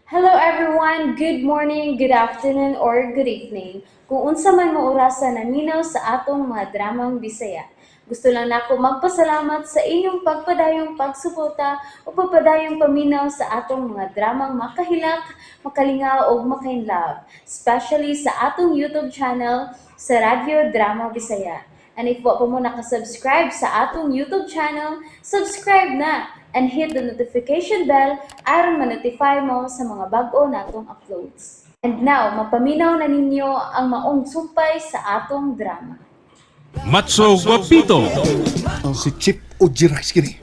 Hello everyone, good morning, good afternoon, or good evening. Kung unsa man mo orasan naminaw sa atong mga dramang Bisaya. Gusto lang nako magpasalamat sa inyong pagpadayong pagsuporta o pagpadayong paminaw sa atong mga dramang makahilak, makalingaw o makainlove, especially sa atong YouTube channel sa Radyo Drama Bisaya. And if wa pa mo nakasubscribe sa atong YouTube channel, subscribe na and hit the notification bell aron ma-notify mo sa mga bag-o natong uploads. And now, mapaminaw na ninyo ang maong sumpay sa atong drama. Matso Guapito. Si Chip o Jirax kini.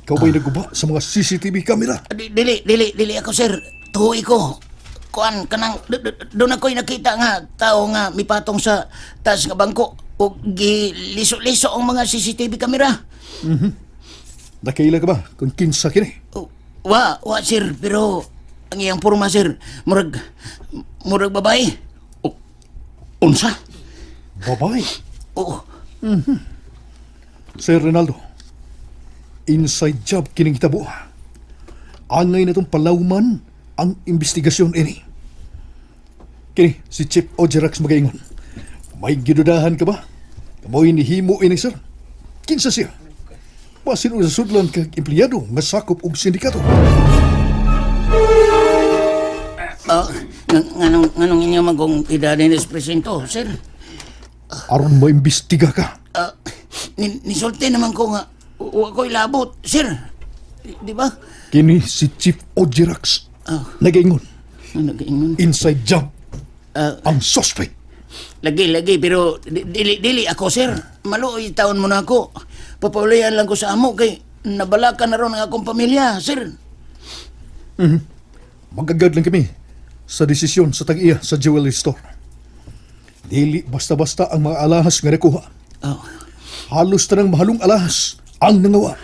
Ikaw ba'y naguba sa mga CCTV camera? Dili ako sir. Tuhoy ko. Kuan kanang doon ako'y nakita nga tao nga mipatong sa taas nga bangko o giliso-liso ang mga CCTV camera. Nakaila ka ba kung kinsa kini? Wa sir, pero ang iyang porma sir, murag babae. Unsa? Babae. Oo. Sir Ronaldo, inside job kining hitabo. Angay na itong palawman ang investigasyon ini. Kini, si Chip o Jirax magaingon. May gidudahan ka ba? Kamoy ni himo ini sir. Kinsa siya? Basin o sa sudlan kag empleyado nga sakop og sindikato. Nganong inyo magong idadinis presento, sir? Aron mo imbestiga ka. Nisulti naman ko nga ako'y labot, sir. Di ba? Kini si Chief o Jirax. Nagaingon. Nagaingon. Inside job ang suspect. Lagi, pero dili ako, sir. Maluoy taon mo na ako. Papaulian lang ko sa amo kay nabalakan na ron ang akong pamilya, sir. Magagad lang kami sa desisyon sa tag-iya sa jewelry store. Dili basta-basta ang mga alahas nga nakuha. Halos tanang mahalong alahas ang nangawa.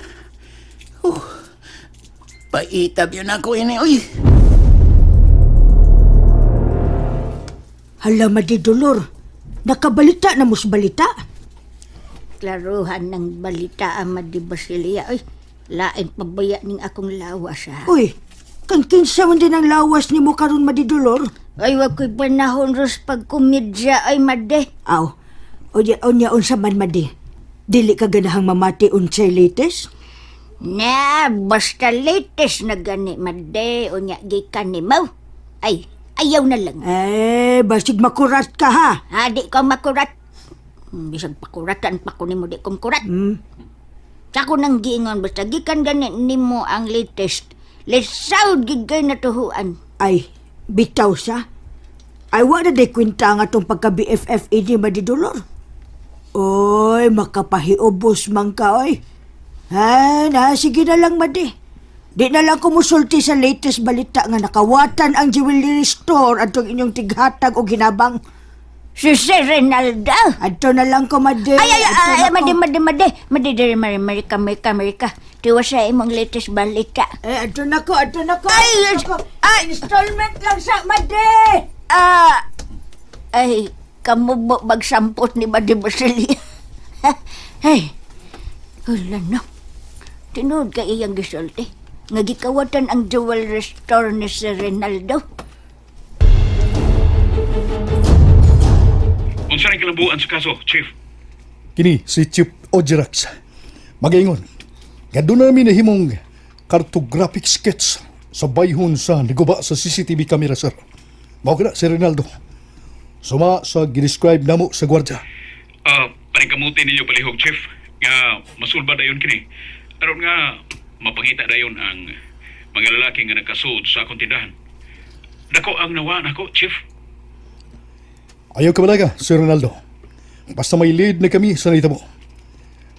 Paitab yun ako ini, oy. Hala, Madidolor. Nakabalita na mus balita. Klaruhan ng balita ang Madi Basilia. Ay, lain pabaya ning akong lawas ha. Uy, kan kinsa man din ang lawas ni mo karon Madidolor? Ay, wag ko'y panahon ros pagkumidya ay Madi. Aw, onya unsa man Madi. Dili ka ganahang mamati unsay latest? Na, basta latest na gani Madi. Unya, gikan ni mo. Ay, ayaw na lang. Basig makurat ka ha. Di ka makurat. Bisag pakuratan pa ko ni mo di kong kurat. Sa ko nang giingon, basta gikan gani ni mo ang latest. Lesawd gigay na tuhuan. Ay, bitaw sa. Ay, wala day kwenta nga tong pagka-BFF ni Madidolor. Oy, makapahiubos man ka, oy. Sige na lang, Madi. Di na lang kumusulti sa latest balita nga nakawatan ang jewelry store at inyong tighatag o ginabang. Si Ronaldo. Adto na lang ko, Madi. Madi, Amerika. Tiwa sa imong latest balita. Adto na ko. Installment lang sa, Madi. Ay, kamubo magsampot ni Madi Basilia. Ay, wala na. Tinood ka iyang gisulti. Nga gikawatan ang jewelry store ni si Ronaldo. Unsa ning kalabuan sa kaso, Chief? Kini si Chip o Jirax. Magaingon. Nga doon namin nahimong cartographic sketch sa bayhon sa naguba sa CCTV camera, sir. Mao ka na, si Ronaldo. Suma sa gidescribe namo sa gwardya. Paningkamuti ninyo palihog, Chief. Nga masulba dayon kini. Aron nga mapangita dayon ang mga lalaki nga nagkasud sa akong tindahan. Dako ang nawa nako, Chief. Ayaw ka malaga, Sir Ronaldo. Basta may lead na kami sa nahitabo.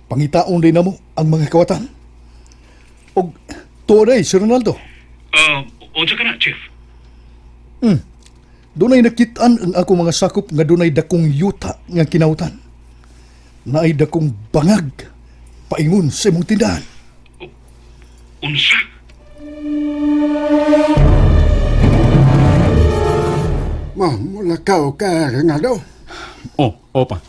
Pangitaon din na mo ang mga kawatan. O tuoray, Sir Ronaldo. Unsa ka na, Chief? Doon ay nakitaan ang ako mga sakop nga doon ay dakong yuta nga kinautan. Na ay dakong bangag paingon sa imong tindahan. Unsa? Mulakaw ka, Ronaldo. Opa.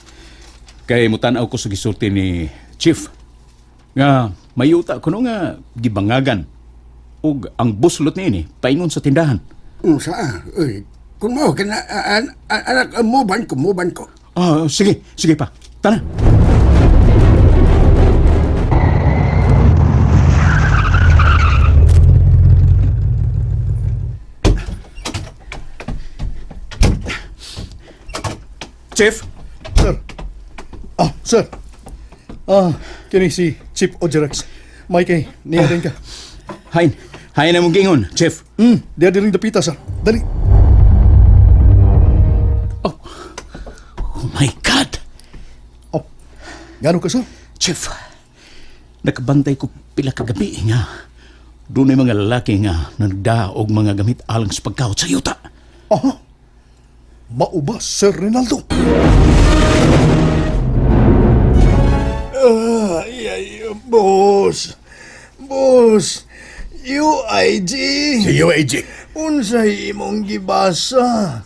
Kay mutanaw ko sa gisulti ni Chief. Nga mayuta ko nga gibangagan ug ang buslot ni ini paingon sa tindahan. Unsa? Uy, kung mo ka na, anak, muban ko. Ah, sige, sige pa. Tana. Chief, Sir. Sir. Kini si Chief Ojerax. May kay, niya din ka. hain. Hain na mong gingon, Chief. Diya din dapita, sir. Dali. Oh my God! Oh, gano ka, sir? Chief, nakabantay ko pila kagabi nga. Doon ay mga lalaki nga nagdaog mga gamit alang sa pagkawat sa yuta. Aha. Mauba, Sir Rinaldo. Boss. UIG. Si UAG. Unsay imong gibasa?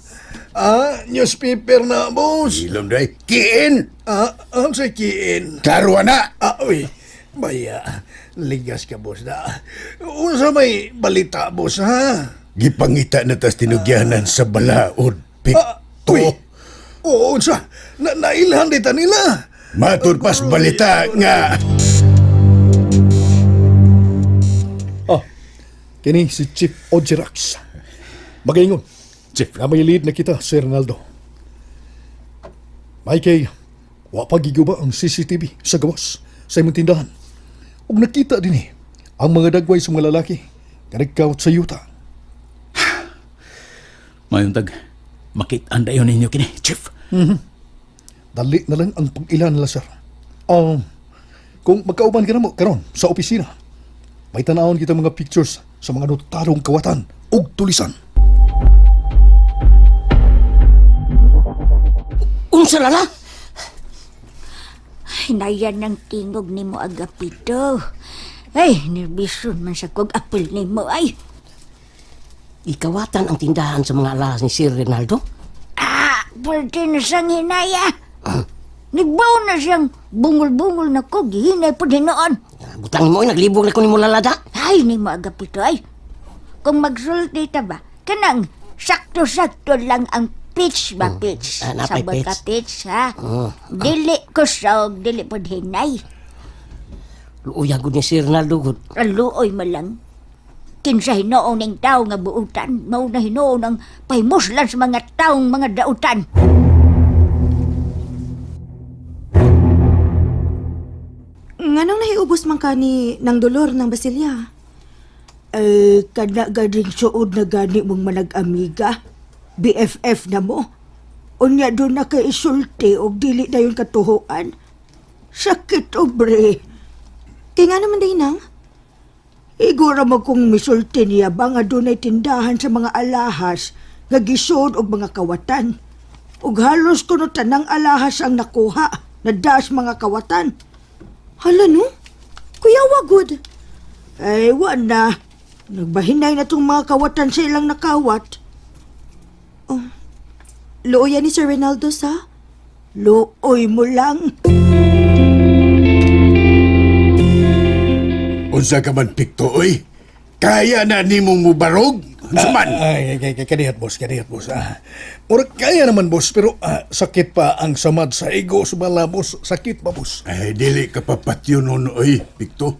Newspaper na, boss. Ilom day. Kiin! Unsay kiin? Klaro na! Uy, baya. Ligas ka, boss na. Unsa may balita, boss, ha? Gipangita na tas tinugyanan sa balaod. Uy. Pikto. Oo, unsa? Nailhan dita nila. Matud pas balita nga. Kini si Chief Ojerax. Magaingon. Chief, Nga may lead na kita, Sir Ronaldo. May kay, wapagiguba ang CCTV sa gawas sa imong tindahan. Ug nakita din ang mga dagway sa mga lalaki kanagkawat sa yuta. mayon tag makit-an dayon ninyo kini, Chief. Dali na lang ang pag-ilan nila, sir. Kung magkauban ka na mo karon sa opisina, may tanawon kita mga pictures sa mga notadong kawatan ug tulisan. Unsa lala? Hinayan ng tingog ni mo agapito. Ay, nervison man sa kog apil ni mo ay. Ikawatan ang tindahan sa mga alahas ni Sir Rinaldo? Pwede na siyang hinaya. Nagbaw na siyang bungol-bungol na kog. Hinay po din noon. Butangin mo, naglibog na ko ni mo lalada. Ay, ni mo agapito ay. Kung magsulti ta ba, kanang sakto-sakto lang ang pitch ba, pitch? napay Sabot ka pitch. pitch, ha? Dili ko sog, dili po hinay. Luuya gud ni Sir Rinaldo gud. Aluoy mo lang. Kinsa hinoon ng tao nga buutan, mao na hinoon ang pahimuslan sa mga taong mga dautan. Nganong nahiubos man ka ni ng dolor ng Basilya? Kana ganing suod na gani mong manag-amiga. BFF na mo. Unya doon na kay isulti o dili na yung katuhuan. Sakit, obre. Kaya nga naman din nang. Igura mo kung misulti niya ba nga doon ay tindahan sa mga alahas nga gisod og mga kawatan. Ug halos kuno tanang alahas ang nakuha na das mga kawatan. Hala no? Kuya wagod. Ay, wala. Nagbahinay na tong mga kawatan sa ilang nakawat. Looy yan ni Sir Rinaldo sa? Looy mo lang. Unsa ka man pikto, oy? Kaya na nimong mubarog? Unsa man? Kanihat, boss. Murag kaya naman, boss, pero sakit pa ang samad sa ego sa bala, boss. Sakit pa, boss. Ay, dili ka papatyo nun, oy, pikto.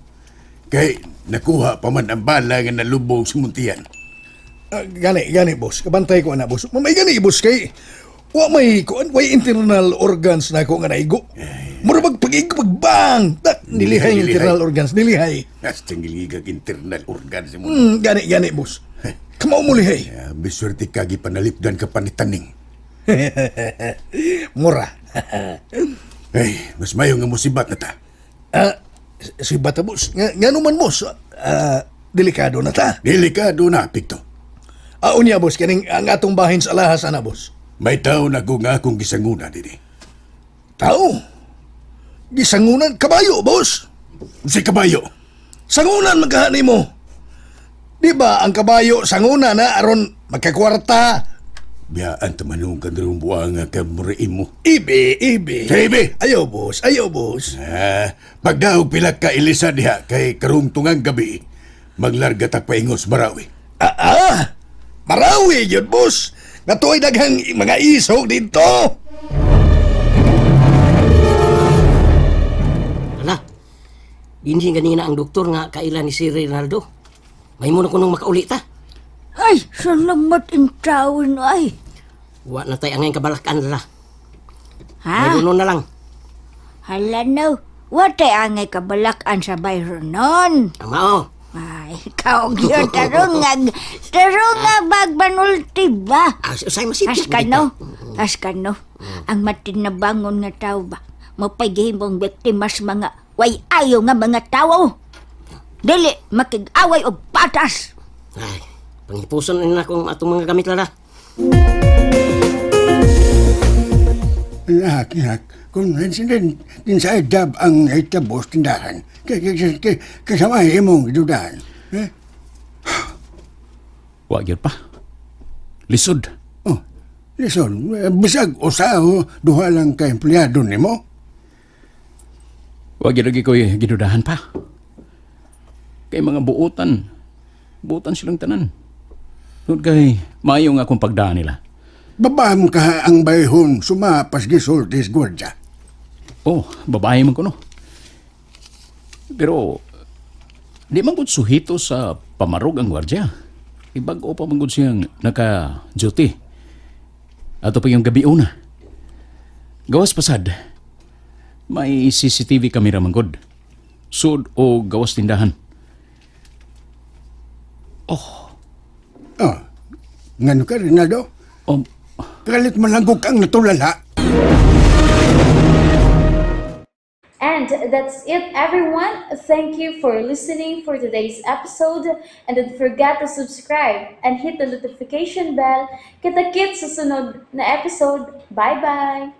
Kay nakuha pa man ang bala nga nalubog sa muntiyan. Gani, boss. Kabantay ko na, boss. May gani, boss, kay way internal organs na ako nga naigo. Murag pag-igo, pagbang! Nilihay yung internal organs, nilihay. Hastang giligag internal organ sa mo. Gani, boss. Kamao mo lihay. Biswerte ka gipanalipdan ka panitaning. Mura. Ay, mas mayo nga musibat na ta. Si Bata, boss. Nga naman, boss. Delikado na ta. Delikado na, pikto. Unya, boss. Kaning ang atong bahin sa alahas, ana, boss. May tao na nga akong gisanguna dini. Tao? Gisangunan? Kabayo, boss. Si kabayo. Sangunan magkahani mo. Di ba ang kabayo sanguna na aron magkakwarta? Biyaan tamanong ka darong buwang nga kamuriin mo. Ibe. Sa ibe. Ayaw, boss. Pagdaog pila ka ilisa diha kay karong tungang gabi, maglarga ta paingos Marawi. Marawi yun, boss. Nga tu'y daghang mga isog dito. Ala, hindi ganina ang doktor nga kailan ni si Ronaldo. May muna ko nung makauli ta. Ay, salamat in tawin ay. Wa na tayo ang kabalakan la. Ha? Mayroon na lang. Hala no. Wate angay kabalakan sa bayron nun. Ang mao. Ay, ikaw yun, tarong nga bagbanulti ba? Say masipit. Askano, ang matinabangon nga tao ba? Mapagihim mong biktimas mga way ayo nga mga tao. Dili, makig-away o patas. Ay, pangipuson na akong atong mga gamit lala. Nak, kung din sa edab ang itabos tindahan, kasama imong idudahan. Wa gyud pa. Lisod. Oh, listen, bisag usaho, duha lang ka empleyado nimo. Wa gyud lagi ko'y gidudahan pa. Kay mga buotan silang tanan. Tungod kay maayo nga akong pagdaan nila. Babam ka ang bayhon, sumapas gisultis gwardya. Oh, babae man ko no. Pero di man gud suhito sa pamarog ang gwardya. Ibag-o pa man gud siyang naka-duty. Ato pa yung gabi una. Gawas pasad. May CCTV camera man gud. Sud o gawas tindahan. Oh, ngano ka, Rinaldo? Kalit malangkog kang natulala. And that's it, everyone. Thank you for listening for today's episode. And don't forget to subscribe and hit the notification bell. Kita-kits sa sunod na episode. Bye-bye!